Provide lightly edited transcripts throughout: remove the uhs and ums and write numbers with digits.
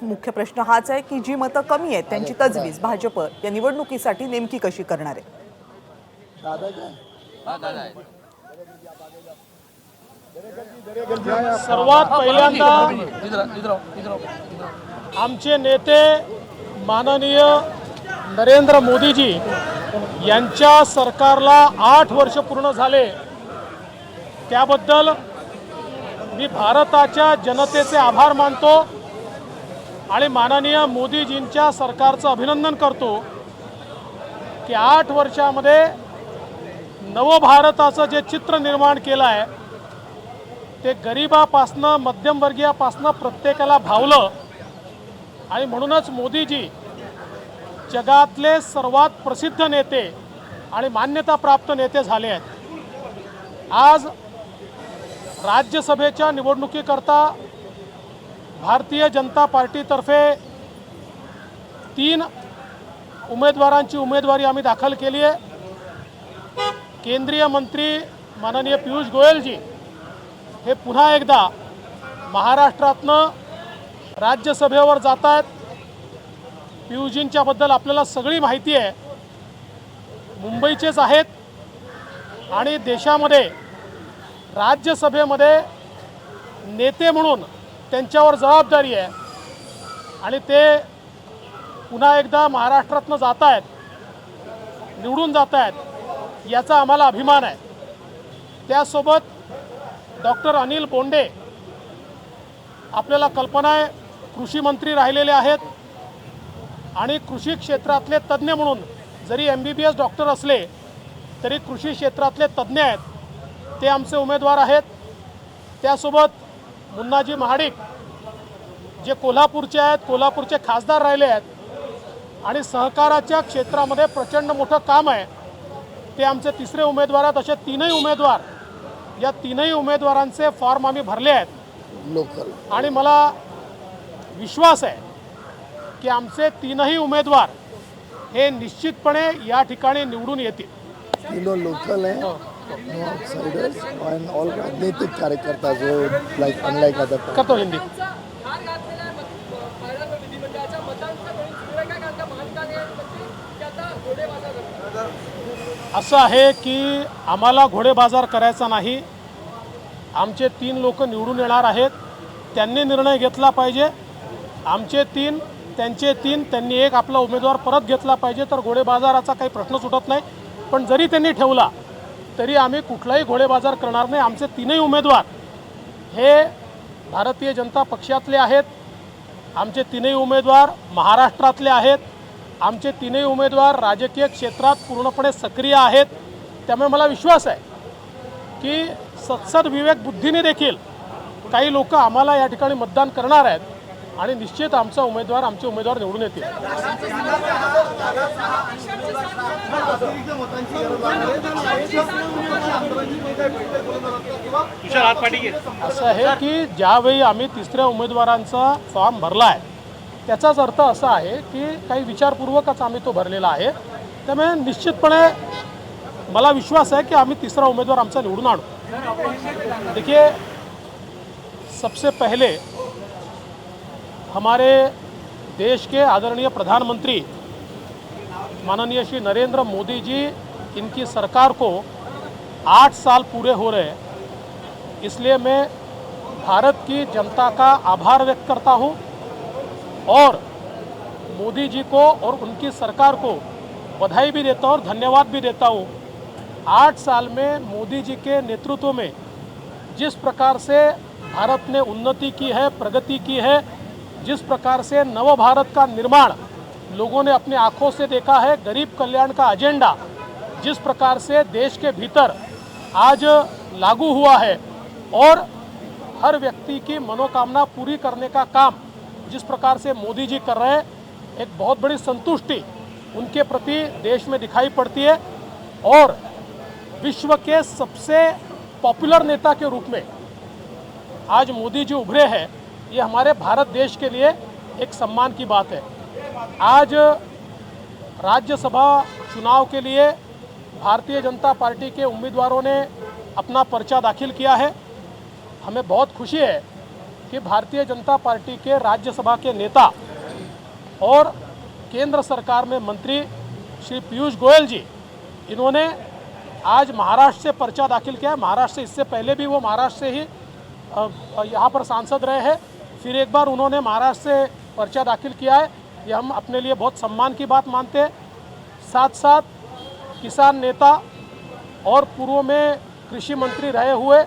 मुख्य प्रश्न हाच आहे की जी मतं कमी आहेत त्यांची तजवीज भाजप या निवडणुकीसाठी नेमकी कशी करणार आहे? सर्वात पहिल्यांदा आमचे नेते माननीय नरेंद्र मोदीजी यांच्या सरकारला 8 वर्ष पूर्ण झाले, त्याबद्दल मी भारताच्या जनतेचे आभार मानतो आणि माननीय मोदीजींच्या सरकारचं अभिनंदन करतो की 8 वर्षामध्ये नवभारताचं जे चित्र निर्माण केलं आहे ते गरिबापासनं मध्यमवर्गीयापासनं प्रत्येकाला भावलं आणि म्हणूनच मोदीजी जगातले सर्वात प्रसिद्ध नेते आणि मान्यताप्राप्त नेते झाले आहेत। आज राज्यसभेच्या निवडणुकीकरता भारतीय जनता पार्टीतर्फे 3 उमेदवारांची उमेदवारी आम्ही दाखल केली आहे। केंद्रीय मंत्री माननीय पियुष गोयलजी हे पुन्हा एकदा महाराष्ट्रातनं राज्यसभेवर जात आहेत। पियुषजींच्याबद्दल आपल्याला सगळी माहिती आहे, मुंबईचेच आहेत आणि देशामध्ये राज्यसभेमध्ये नेते म्हणून त्यांच्यावर जबाबदारी आहे आणि ते पुन्हा एकदा महाराष्ट्रातनं जात आहेत, निवडून जात आहेत, याचा आम्हाला अभिमान आहे। त्यासोबत डॉक्टर अनिल बोंडे आपल्याला कल्पना आहे कृषी मंत्री राहिलेले आहेत आणि कृषी क्षेत्रातले तज्ज्ञ म्हणून जरी MBBS डॉक्टर असले तरी कृषी क्षेत्रातले तज्ज्ञ आहेत, ते आमचे उमेदवार आहेत। त्यासोबत मुन्नाजी महाडिक जे कोल्हापूरचे आहेत, कोल्हापूरचे खासदार राहिले आहेत आणि सहकाराच्या क्षेत्रामध्ये प्रचंड मोठं काम आहे, ते आमचे तिसरे उमेदवार आहेत। असे 3ही उमेदवार, या 3ही उमेदवारांचे फॉर्म आम्ही भरले आहेत लोकल आणि मला विश्वास आहे की आमचे 3ही उमेदवार हे निश्चितपणे या ठिकाणी निवडून येतील। लोकल आहे, नो आउटसाइडर्स एंड ऑल राजनीतिक कार्यकर्ता जो लाइक अनलाइक अदर करतो हिंदी। असं आहे की आम्हाला घोडेबाजार करायचा नाही, आमचे 3 लोक निवडून येणार आहेत, त्यांनी निर्णय घेतला पाहिजे। आमचे 3 त्यांचे 3, त्यांनी एक आपला उमेदवार परत घेतला पाहिजे, तर घोडेबाजाराचा काही प्रश्न सुटत नाही। पण जरी त्यांनी ठेवला तरी आम्ही कुठलाही घोडेबाजार करणार नाही। आमचे 3ही उमेदवार हे भारतीय जनता पक्षातले आहेत, आमचे 3ही उमेदवार महाराष्ट्रातले आहेत, आमचे 3ही उमेदवार राजकीय क्षेत्रात पूर्णपणे सक्रिय आहेत। त्यामुळे मला विश्वास आहे की सत्सद विवेक बुद्धीने देखील काही लोक आम्हाला या ठिकाणी मतदान करणार आहेत आणि निश्चित आमचे उमेदवार निवडून येतील। असं आहे की ज्यावेळी आम्ही तिसऱ्या उमेदवारांचा फॉर्म भरला आहे त्याचाच अर्थ असा आहे की काही विचारपूर्वकच आम्ही तो भरलेला आहे। त्यामुळे निश्चितपणे मला विश्वास है कि आम्ही तीसरा उम्मीदवार आमचा निवडून आणू। देखिए, सबसे पहले हमारे देश के आदरणीय प्रधानमंत्री माननीय श्री नरेंद्र मोदी जी, इनकी सरकार को 8 साल पूरे हो रहे हैं, इसलिए मैं भारत की जनता का आभार व्यक्त करता हूं और मोदी जी को और उनकी सरकार को बधाई भी देता हूं और धन्यवाद भी देता हूं। 8 साल में मोदी जी के नेतृत्व में जिस प्रकार से भारत ने उन्नति की है, प्रगति की है, जिस प्रकार से नव भारत का निर्माण लोगों ने अपनी आंखों से देखा है, गरीब कल्याण का एजेंडा जिस प्रकार से देश के भीतर आज लागू हुआ है और हर व्यक्ति की मनोकामना पूरी करने का काम जिस प्रकार से मोदी जी कर रहे हैं, एक बहुत बड़ी संतुष्टि उनके प्रति देश में दिखाई पड़ती है और विश्व के सबसे पॉपुलर नेता के रूप में आज मोदी जी उभरे हैं, ये हमारे भारत देश के लिए एक सम्मान की बात है। आज राज्यसभा चुनाव के लिए भारतीय जनता पार्टी के उम्मीदवारों ने अपना पर्चा दाखिल किया है। हमें बहुत खुशी है कि भारतीय जनता पार्टी के राज्यसभा के नेता और केंद्र सरकार में मंत्री श्री पीयूष गोयल जी, इन्होंने आज महाराष्ट्र से पर्चा दाखिल किया है। महाराष्ट्र से, इससे पहले भी वो महाराष्ट्र से ही यहाँ पर सांसद रहे हैं, फिर एक बार उन्होंने महाराष्ट्र से पर्चा दाखिल किया है। ये हम अपने लिए बहुत सम्मान की बात मानते हैं। साथ साथ किसान नेता और पूर्व में कृषि मंत्री रहे हुए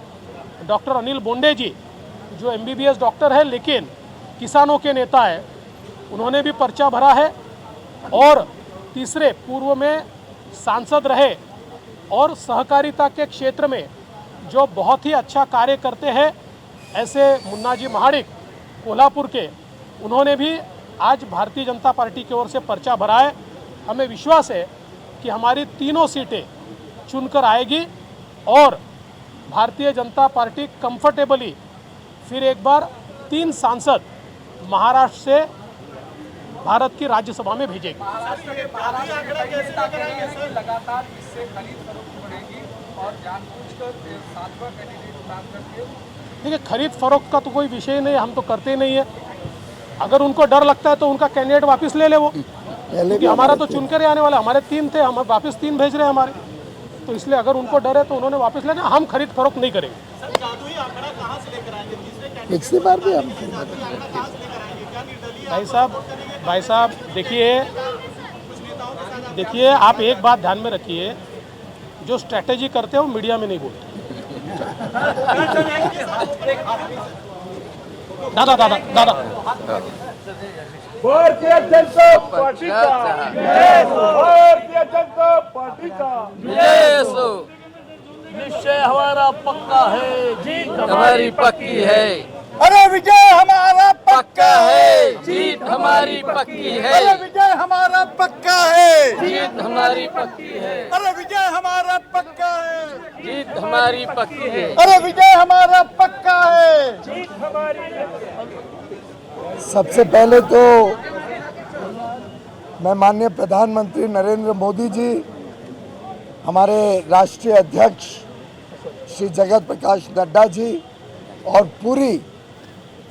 डॉक्टर अनिल बोंडे जी, जो MBBS डॉक्टर है लेकिन किसानों के नेता है, उन्होंने भी पर्चा भरा है। और तीसरे, पूर्व में सांसद रहे और सहकारिता के क्षेत्र में जो बहुत ही अच्छा कार्य करते हैं, ऐसे मुन्ना जी महाडिक कोल्हापुर के, उन्होंने भी आज भारतीय जनता पार्टी की ओर से पर्चा भरा है। हमें विश्वास है कि हमारी तीनों सीटें चुनकर आएगी और भारतीय जनता पार्टी कंफर्टेबली फिर एक बार 3 सांसद महाराष्ट्र से भारत की राज्यसभा में भेजेगी। लगातार इससे खरीद फरोख्त बढ़ेगी और जानबूझकर 7वां कैंडिडेट काम करके। देखिए, खरीद फरोख्त का तो कोई विषय नहीं, हम तो करते नहीं है। अगर उनको डर लगता है तो उनका कैंडिडेट वापस ले ले वो, क्योंकि हमारा तो चुन कर आने वाला, हमारे 3 थे, हम वापस 3 भेज रहे हैं हमारे, तो इसलिए अगर उनको डर है तो उन्होंने वापस लेना। हम खरीद फरोख्त नहीं करेंगे। पिछली बार भी हम भाई साहब देखिए आप एक बात ध्यान में रखिए, जो स्ट्रैटेजी करते हो मीडिया में नहीं बोलते। दादा भारतीय जनता पार्टी का भारतीय जनता पार्टी का निश्चय हमारा पक्का है, जीत हमारी पक्की है। अरे विजय हमारा पक्का है, जीत हमारी पक्की है। अरे विजय हमारा पक्का है, जीत हमारी पक्की है। अरे विजय हमारा पक्का है, जीत हमारी पक्की है। अरे विजय हमारा पक्का है, जीत हमारी। सबसे पहले तो मैं माननीय प्रधानमंत्री नरेंद्र मोदी जी, हमारे राष्ट्रीय अध्यक्ष श्री जगत प्रकाश नड्डा जी और पूरी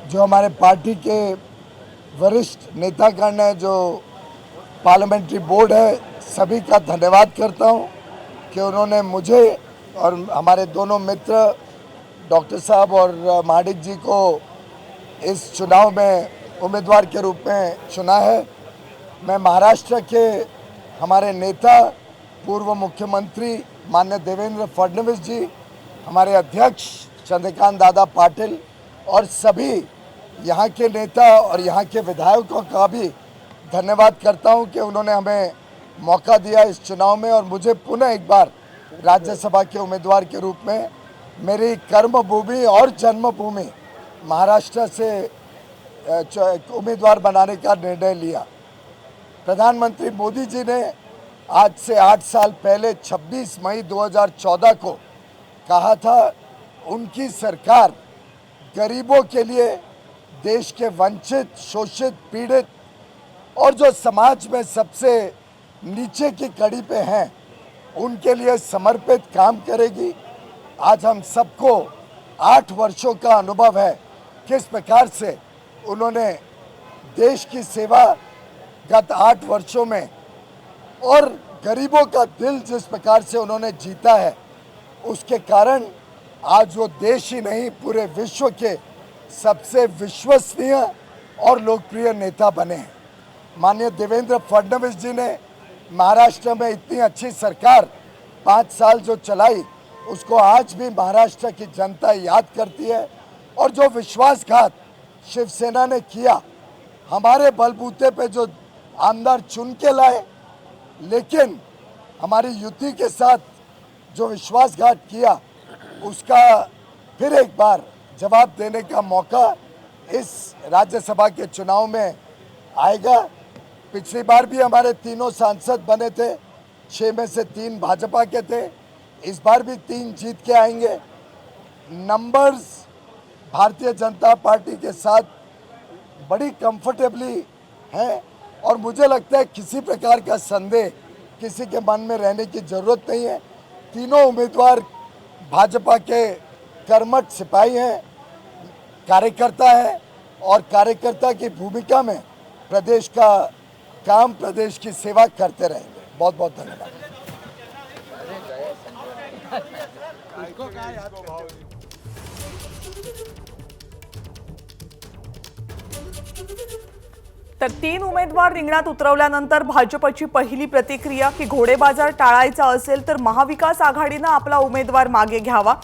जो हमारे पार्टी के वरिष्ठ नेतागण हैं, जो पार्लियामेंट्री बोर्ड है, सभी का धन्यवाद करता हूं कि उन्होंने मुझे और हमारे दोनों मित्र डॉक्टर साहब और महाडिक जी को इस चुनाव में उम्मीदवार के रूप में चुना है। मैं महाराष्ट्र के हमारे नेता पूर्व मुख्यमंत्री माननीय देवेंद्र फडणवीस जी, हमारे अध्यक्ष चंद्रकांत दादा पाटिल और सभी यहाँ के नेता और यहाँ के विधायकों का भी धन्यवाद करता हूँ कि उन्होंने हमें मौका दिया इस चुनाव में और मुझे पुनः एक बार राज्यसभा के उम्मीदवार के रूप में मेरी कर्मभूमि और जन्मभूमि महाराष्ट्र से उम्मीदवार बनाने का निर्णय लिया। प्रधानमंत्री मोदी जी ने आज से 8 साल पहले 26 मई 2014 को कहा था उनकी सरकार गरीबों के लिए, देश के वंचित, शोषित, पीड़ित और जो समाज में सबसे नीचे की कड़ी पे हैं, उनके लिए समर्पित काम करेगी। आज हम सबको 8 वर्षों का अनुभव है किस प्रकार से उन्होंने देश की सेवा गत 8 वर्षों में और गरीबों का दिल जिस प्रकार से उन्होंने जीता है, उसके कारण आज वो देश ही नहीं पूरे विश्व के सबसे विश्वसनीय और लोकप्रिय नेता बने हैं। माननीय देवेंद्र फडणवीस जी ने महाराष्ट्र में इतनी अच्छी सरकार 5 साल जो चलाई, उसको आज भी महाराष्ट्र की जनता याद करती है। और जो विश्वासघात शिवसेना ने किया, हमारे बलबूते पे जो आमदार चुन के लाए, लेकिन हमारी युति के साथ जो विश्वासघात किया, उसका फिर एक बार जवाब देने का मौका इस राज्यसभा के चुनाव में आएगा। पिछली बार भी हमारे तीनों सांसद बने थे, 6 में से 3 भाजपा के थे। इस बार भी 3 जीत के आएंगे। नंबर्स भारतीय जनता पार्टी के साथ बड़ी कंफर्टेबली है और मुझे लगता है किसी प्रकार का संदेह किसी के मन में रहने की ज़रूरत नहीं है। तीनों उम्मीदवार भाजपा के कर्मठ सिपाही हैं, कार्यकर्ता है और कार्यकर्ता की भूमिका में प्रदेश का काम, प्रदेश की सेवा करते रहेंगे। बहुत बहुत धन्यवाद। तर 3 उमेदवार रिंगणात उतरवल्यानंतर भाजपची पहिली प्रतिक्रिया की घोडेबाजार टाळायचा असेल तर महाविकास आघाडीनं आपला उमेदवार मागे घ्यावा।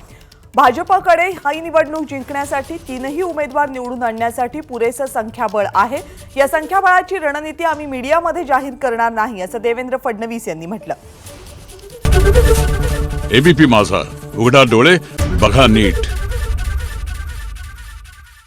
भाजपकडे ही निवडणूक जिंकण्यासाठी 3ही उमेदवार निवडून आणण्यासाठी पुरेसं संख्याबळ आहे। या संख्याबळाची रणनीती आम्ही मीडियामध्ये जाहीर करणार नाही असं देवेंद्र फडणवीस यांनी म्हटलं। एबीपी माझा, उघडा डोळे बघा नीट।